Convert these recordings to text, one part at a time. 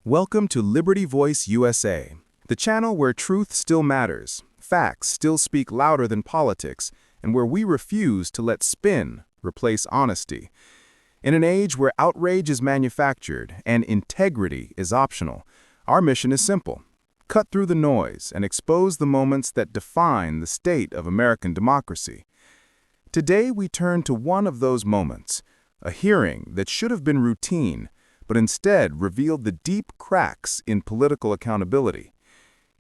Welcome to Liberty Voice USA, the channel where truth still matters, facts still speak louder than politics, and where we refuse to let spin replace honesty. In an age where outrage is manufactured and integrity is optional, our mission is simple: cut through the noise and expose the moments that define the state of American democracy. Today we turn to one of those moments, a hearing that should have been routine, but instead revealed the deep cracks in political accountability.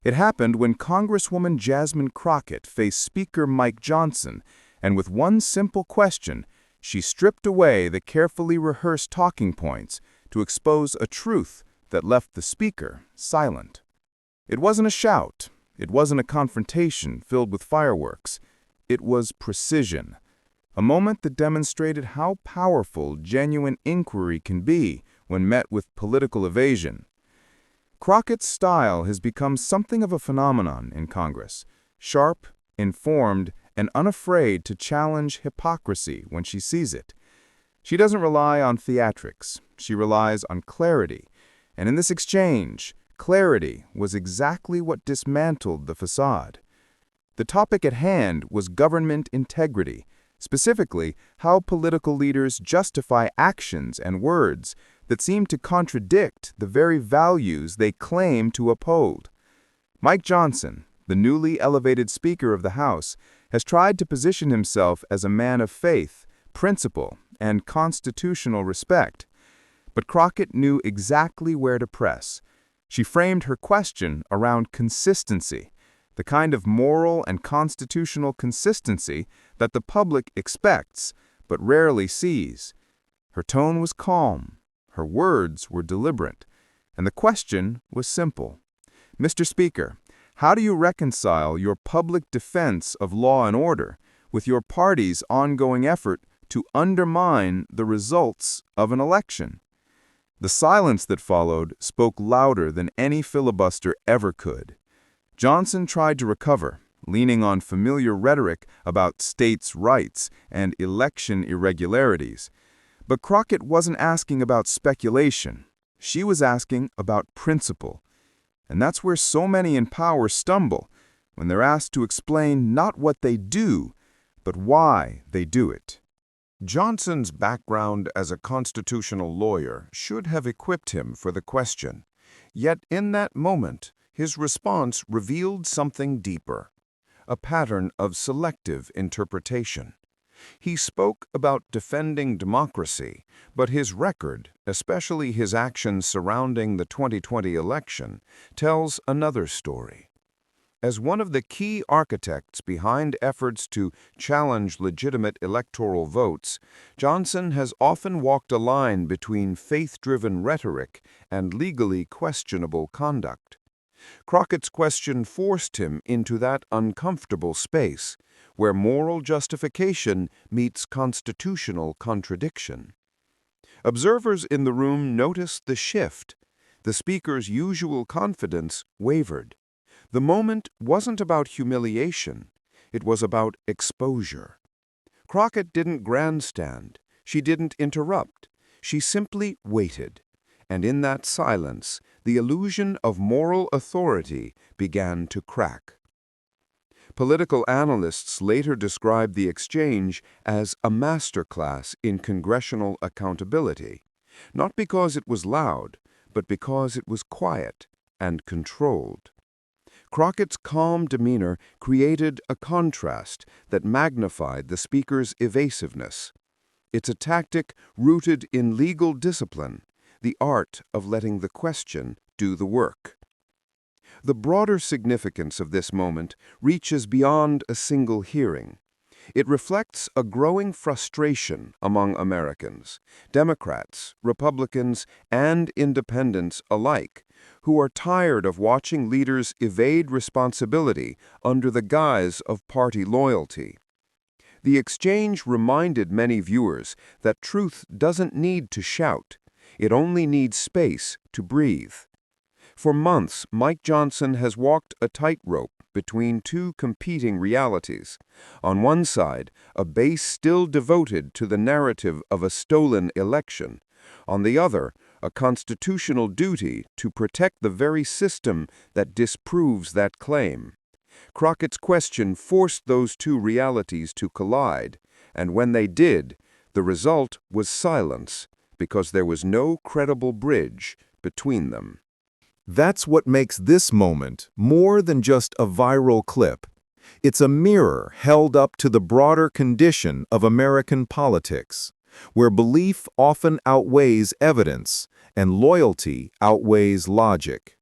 It happened when Congresswoman Jasmine Crockett faced Speaker Mike Johnson, and with one simple question, she stripped away the carefully rehearsed talking points to expose a truth that left the Speaker silent. It wasn't a shout. It wasn't a confrontation filled with fireworks. It was precision, a moment that demonstrated how powerful genuine inquiry can be when met with political evasion. Crockett's style has become something of a phenomenon in Congress, sharp, informed, and unafraid to challenge hypocrisy when she sees it. She doesn't rely on theatrics, she relies on clarity, and in this exchange, clarity was exactly what dismantled the facade. The topic at hand was government integrity, specifically how political leaders justify actions and words that seem to contradict the very values they claim to uphold. Mike Johnson, the newly elevated Speaker of the House, has tried to position himself as a man of faith, principle, and constitutional respect. But Crockett knew exactly where to press. She framed her question around consistency, the kind of moral and constitutional consistency that the public expects but rarely sees. Her tone was calm, her words were deliberate, and the question was simple. Mr. Speaker, how do you reconcile your public defense of law and order with your party's ongoing effort to undermine the results of an election? The silence that followed spoke louder than any filibuster ever could. Johnson tried to recover, leaning on familiar rhetoric about states' rights and election irregularities. But Crockett wasn't asking about speculation. She was asking about principle. And that's where so many in power stumble, when they're asked to explain not what they do, but why they do it. Johnson's background as a constitutional lawyer should have equipped him for the question. Yet in that moment, his response revealed something deeper, a pattern of selective interpretation. He spoke about defending democracy, but his record, especially his actions surrounding the 2020 election, tells another story. As one of the key architects behind efforts to challenge legitimate electoral votes, Johnson has often walked a line between faith-driven rhetoric and legally questionable conduct. Crockett's question forced him into that uncomfortable space, where moral justification meets constitutional contradiction. Observers in the room noticed the shift. The speaker's usual confidence wavered. The moment wasn't about humiliation, it was about exposure. Crockett didn't grandstand, she didn't interrupt, she simply waited. And in that silence, the illusion of moral authority began to crack. Political analysts later described the exchange as a masterclass in congressional accountability, not because it was loud, but because it was quiet and controlled. Crockett's calm demeanor created a contrast that magnified the speaker's evasiveness. It's a tactic rooted in legal discipline, the art of letting the question do the work. The broader significance of this moment reaches beyond a single hearing. It reflects a growing frustration among Americans, Democrats, Republicans, and independents alike, who are tired of watching leaders evade responsibility under the guise of party loyalty. The exchange reminded many viewers that truth doesn't need to shout. It only needs space to breathe. For months, Mike Johnson has walked a tightrope between two competing realities. On one side, a base still devoted to the narrative of a stolen election. On the other, a constitutional duty to protect the very system that disproves that claim. Crockett's question forced those two realities to collide, and when they did, the result was silence, because there was no credible bridge between them. That's what makes this moment more than just a viral clip. It's a mirror held up to the broader condition of American politics, where belief often outweighs evidence and loyalty outweighs logic.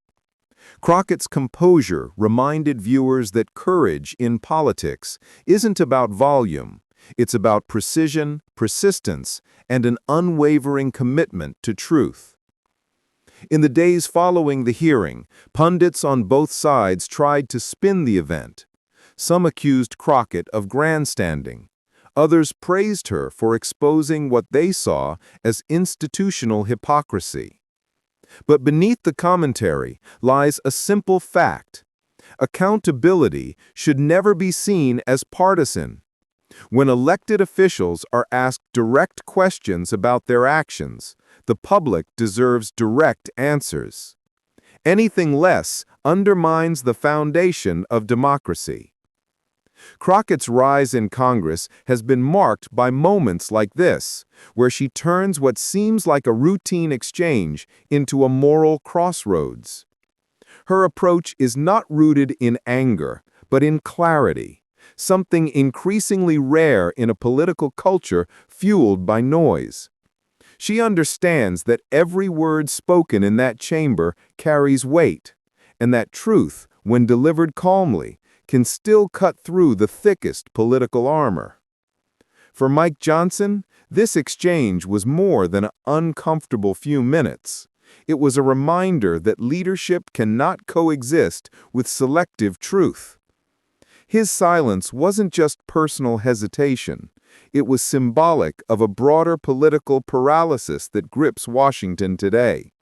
Crockett's composure reminded viewers that courage in politics isn't about volume. It's about precision, persistence, and an unwavering commitment to truth. In the days following the hearing, pundits on both sides tried to spin the event. Some accused Crockett of grandstanding. Others praised her for exposing what they saw as institutional hypocrisy. But beneath the commentary lies a simple fact. Accountability should never be seen as partisan. When elected officials are asked direct questions about their actions, the public deserves direct answers. Anything less undermines the foundation of democracy. Crockett's rise in Congress has been marked by moments like this, where she turns what seems like a routine exchange into a moral crossroads. Her approach is not rooted in anger, but in clarity, something increasingly rare in a political culture fueled by noise. She understands that every word spoken in that chamber carries weight, and that truth, when delivered calmly, can still cut through the thickest political armor. For Mike Johnson, this exchange was more than an uncomfortable few minutes. It was a reminder that leadership cannot coexist with selective truth. His silence wasn't just personal hesitation. It was symbolic of a broader political paralysis that grips Washington today.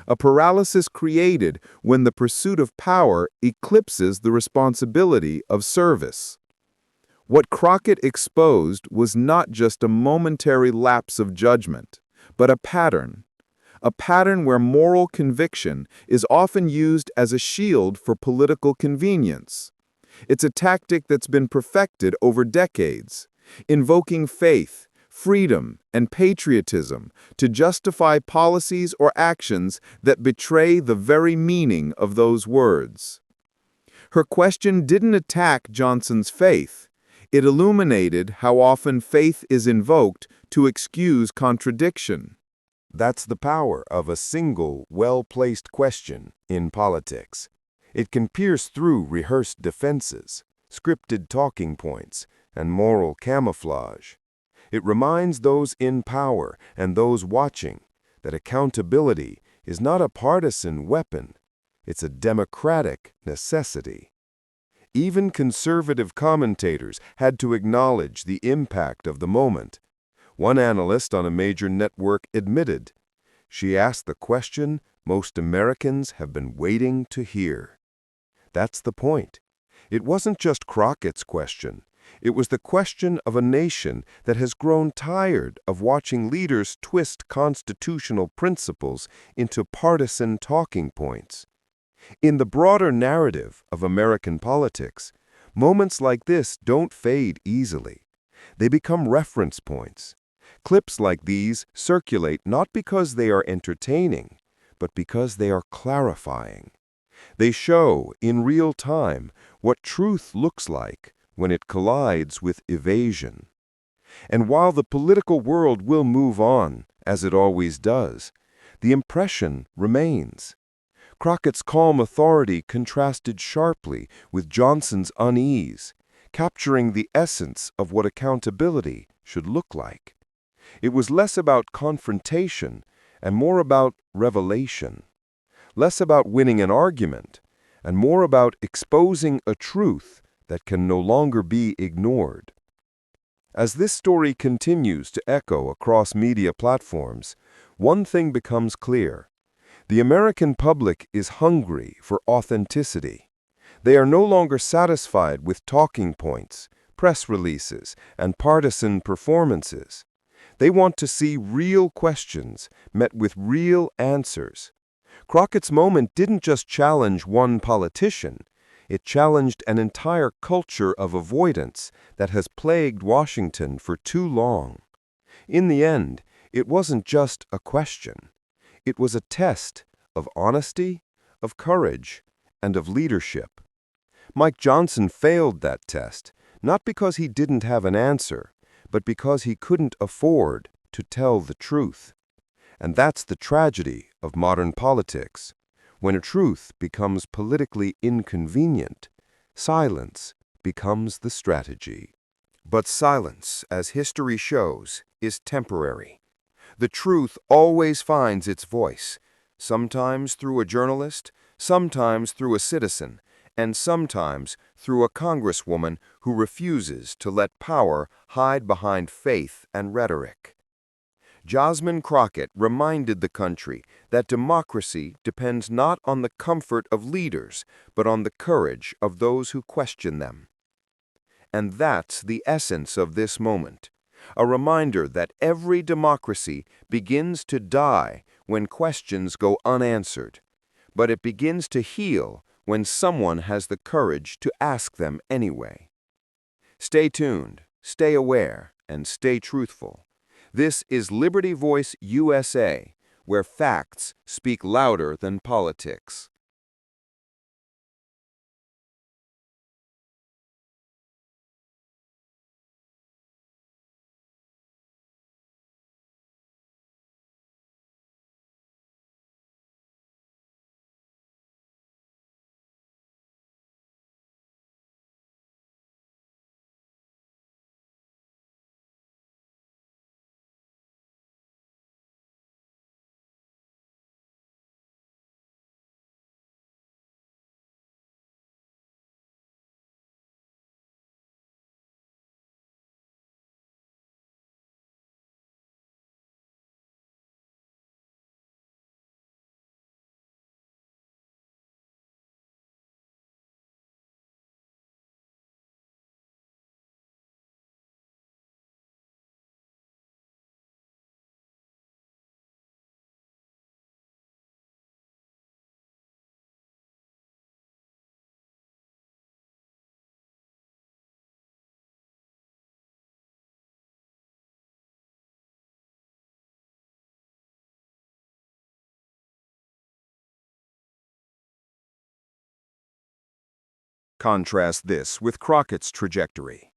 A paralysis created when the pursuit of power eclipses the responsibility of service. What Crockett exposed was not just a momentary lapse of judgment, but a pattern where moral conviction is often used as a shield for political convenience. It's a tactic that's been perfected over decades, invoking faith, freedom, and patriotism to justify policies or actions that betray the very meaning of those words. Her question didn't attack Johnson's faith. It illuminated how often faith is invoked to excuse contradiction. That's the power of a single, well-placed question in politics. It can pierce through rehearsed defenses, scripted talking points, and moral camouflage. It reminds those in power and those watching that accountability is not a partisan weapon, it's a democratic necessity. Even conservative commentators had to acknowledge the impact of the moment. One analyst on a major network admitted, "She asked the question most Americans have been waiting to hear." That's the point. It wasn't just Crockett's question. It was the question of a nation that has grown tired of watching leaders twist constitutional principles into partisan talking points. In the broader narrative of American politics, moments like this don't fade easily. They become reference points. Clips like these circulate not because they are entertaining, but because they are clarifying. They show, in real time, what truth looks like when it collides with evasion. And while the political world will move on, as it always does, the impression remains. Crockett's calm authority contrasted sharply with Johnson's unease, capturing the essence of what accountability should look like. It was less about confrontation and more about revelation. Less about winning an argument, and more about exposing a truth that can no longer be ignored. As this story continues to echo across media platforms, one thing becomes clear. The American public is hungry for authenticity. They are no longer satisfied with talking points, press releases, and partisan performances. They want to see real questions met with real answers. Crockett's moment didn't just challenge one politician. It challenged an entire culture of avoidance that has plagued Washington for too long. In the end, it wasn't just a question. It was a test of honesty, of courage, and of leadership. Mike Johnson failed that test, not because he didn't have an answer, but because he couldn't afford to tell the truth. And that's the tragedy of modern politics. When a truth becomes politically inconvenient, silence becomes the strategy. But silence, as history shows, is temporary. The truth always finds its voice, sometimes through a journalist, sometimes through a citizen, and sometimes through a congresswoman who refuses to let power hide behind faith and rhetoric. Jasmine Crockett reminded the country that democracy depends not on the comfort of leaders, but on the courage of those who question them. And that's the essence of this moment, a reminder that every democracy begins to die when questions go unanswered, but it begins to heal when someone has the courage to ask them anyway. Stay tuned, stay aware, and stay truthful. This is Liberty Voice USA, where facts speak louder than politics. Contrast this with Crockett's trajectory.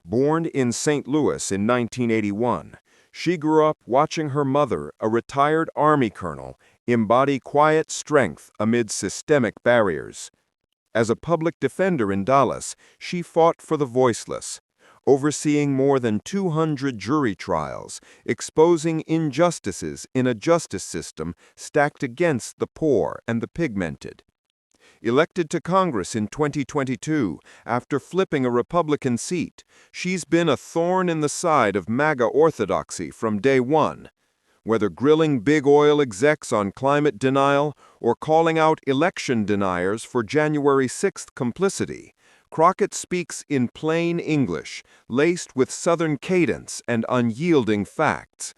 Born in St. Louis in 1981, she grew up watching her mother, a retired Army colonel, embody quiet strength amid systemic barriers. As a public defender in Dallas, she fought for the voiceless, overseeing more than 200 jury trials, exposing injustices in a justice system stacked against the poor and the pigmented. Elected to Congress in 2022, after flipping a Republican seat, she's been a thorn in the side of MAGA orthodoxy from day one. Whether grilling big oil execs on climate denial or calling out election deniers for January 6th complicity, Crockett speaks in plain English, laced with Southern cadence and unyielding facts.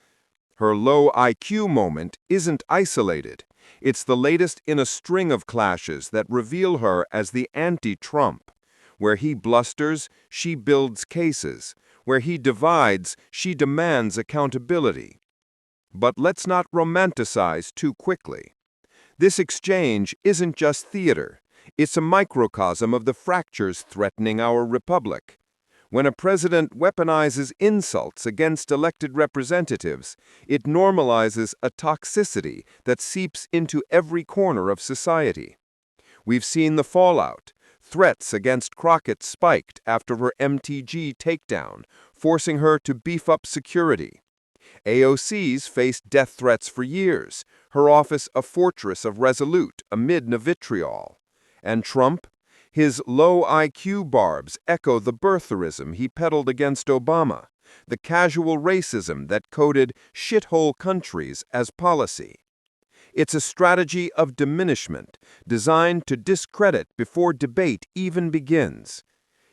Her low IQ moment isn't isolated. It's the latest in a string of clashes that reveal her as the anti-Trump. Where he blusters, she builds cases. Where he divides, she demands accountability. But let's not romanticize too quickly. This exchange isn't just theater. It's a microcosm of the fractures threatening our republic. When a president weaponizes insults against elected representatives, it normalizes a toxicity that seeps into every corner of society. We've seen the fallout. Threats against Crockett spiked after her MTG takedown, forcing her to beef up security. AOC's faced death threats for years, her office a fortress of resolute amid the vitriol. And Trump? His low IQ barbs echo the birtherism he peddled against Obama, the casual racism that coded shithole countries as policy. It's a strategy of diminishment, designed to discredit before debate even begins.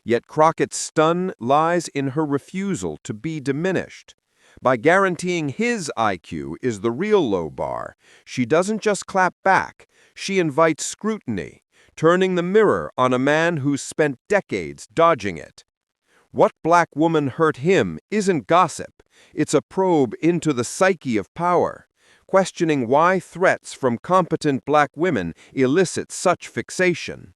Yet Crockett's stun lies in her refusal to be diminished. By guaranteeing his IQ is the real low bar, she doesn't just clap back, she invites scrutiny, turning the mirror on a man who's spent decades dodging it. What black woman hurt him isn't gossip, it's a probe into the psyche of power, questioning why threats from competent black women elicit such fixation.